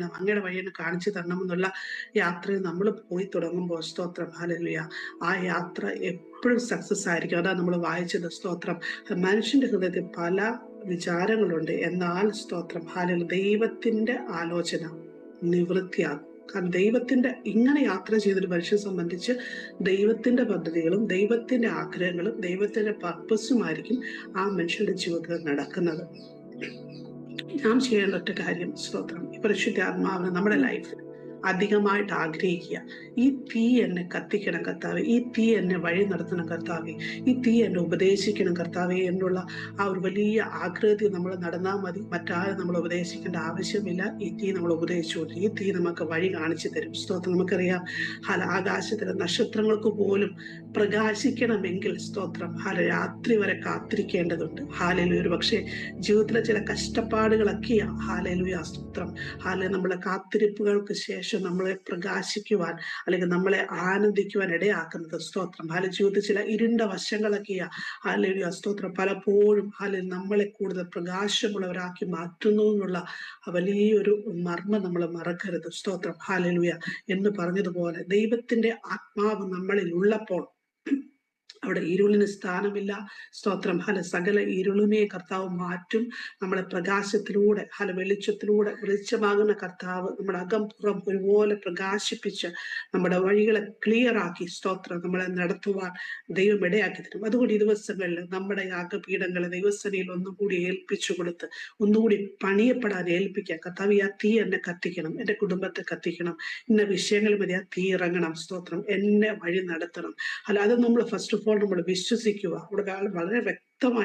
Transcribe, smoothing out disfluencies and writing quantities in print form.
അങ്ങയുടെ വഴി എന്നെ കാണിച്ചു തരണമെന്നുള്ള യാത്രയിൽ നമ്മൾ പോയി തുടങ്ങുമ്പോൾ സ്തോത്രം ഹല്ലേലൂയ, ആ യാത്ര എപ്പോഴും സക്സസ് ആയിരിക്കും. അതാ നമ്മൾ വായിച്ചത് സ്തോത്രം. മനുഷ്യന്റെ ഹൃദയത്തിൽ പല വിചാരങ്ങളുണ്ട്, എന്നാൽ സ്തോത്രം ഹല്ലേലൂയ ദൈവത്തിന്റെ ആലോചന നിവൃത്തിയാകും. കാരണം ദൈവത്തിന്റെ ഇങ്ങനെ യാത്ര ചെയ്തൊരു മനുഷ്യനെ സംബന്ധിച്ച് ദൈവത്തിന്റെ പദ്ധതികളും ദൈവത്തിന്റെ ആഗ്രഹങ്ങളും ദൈവത്തിന്റെ പർപ്പസുമായിരിക്കും ആ മനുഷ്യന്റെ ജീവിതത്തിൽ നടക്കുന്നത്. നാം ചെയ്യേണ്ട ഒറ്റ കാര്യം സ്തോത്രം, ഈ പരിശുദ്ധ ആത്മാവിനെ നമ്മുടെ ലൈഫിൽ അധികമായിട്ട് ആഗ്രഹിക്കുക. ഈ തീ എന്നെ കത്തിക്കണം കർത്താവെ, ഈ തീ എന്നെ വഴി നടത്തണം കർത്താവെ, ഈ തീ എന്നെ ഉപദേശിക്കണം കർത്താവെ എന്നുള്ള ആ ഒരു വലിയ ആഗ്രഹത്തിൽ നമ്മൾ നടന്നാൽ മതി. മറ്റാരും നമ്മൾ ഉപദേശിക്കേണ്ട ആവശ്യമില്ല. ഈ തീ നമ്മൾ ഉപദേശിച്ചു, ഈ തീ നമുക്ക് വഴി കാണിച്ചു തരും. സ്തോത്രം. നമുക്കറിയാം ആകാശത്തിലെ നക്ഷത്രങ്ങൾക്ക് പോലും പ്രകാശിക്കണമെങ്കിൽ സ്തോത്രം രാത്രി വരെ കാത്തിരിക്കേണ്ടതുണ്ട്. ഹാലലൂയ. ഒരു പക്ഷേ ജീവിതത്തിലെ ചില കഷ്ടപ്പാടുകളൊക്കെയാ ഹാലലൂയ സ്തോത്രം. നമ്മളെ കാത്തിരിപ്പുകൾക്ക് ശേഷം നമ്മളെ പ്രകാശിക്കുവാൻ അല്ലെങ്കിൽ നമ്മളെ ആനന്ദിക്കുവാൻ ഇടയാക്കുന്നത് സ്തോത്രം. ജീവിതത്തിൽ ചില ഇരുണ്ട വശങ്ങളൊക്കെയാ ഹാലലൂയ സ്തോത്രം പലപ്പോഴും നമ്മളെ കൂടുതൽ പ്രകാശമുള്ളവരാക്കി മാറ്റുന്നു എന്നുള്ള വലിയൊരു മർമ്മം നമ്മൾ മറക്കരുത്. സ്തോത്രം ഹാലലൂയ. എന്ന് പറഞ്ഞതുപോലെ ദൈവത്തിന്റെ ആത്മാവ് നമ്മളിൽ ഉള്ളപ്പോൾ അവിടെ ഇരുളിന് സ്ഥാനമില്ല. സ്തോത്രം. സകല ഇരുളിനെ കർത്താവ് മാറ്റും. നമ്മളെ പ്രകാശത്തിലൂടെ വെളിച്ചത്തിലൂടെ വെളിച്ചമാകുന്ന കർത്താവ് നമ്മുടെ അകം പുറം ഒരുപോലെ പ്രകാശിപ്പിച്ച് നമ്മുടെ വഴികളെ ക്ലിയർ ആക്കി സ്തോത്രം നമ്മളെ നടത്തുവാൻ ദൈവം ഇടയാക്കി തരും. അതുകൊണ്ട് ഈ ദിവസങ്ങളിൽ നമ്മുടെ യാഗപീഠങ്ങളെ ദൈവസേനയിൽ ഒന്നുകൂടി ഏൽപ്പിച്ചു കൊടുത്ത് ഒന്നുകൂടി പണിയപ്പെടാൻ ഏൽപ്പിക്കുക. കർത്താവ്, ആ തീ എന്നെ കത്തിക്കണം, എന്റെ കുടുംബത്തെ കത്തിക്കണം, ഇന്ന വിഷയങ്ങൾ മതി ആ തീ ഇറങ്ങണം. സ്തോത്രം. എന്നെ വഴി നടത്തണം. അത് നമ്മൾ ഫസ്റ്റ് ഓഫ് ഓൾ നമ്മൾ വിശ്വസിക്കുക. അവിടെ വളരെ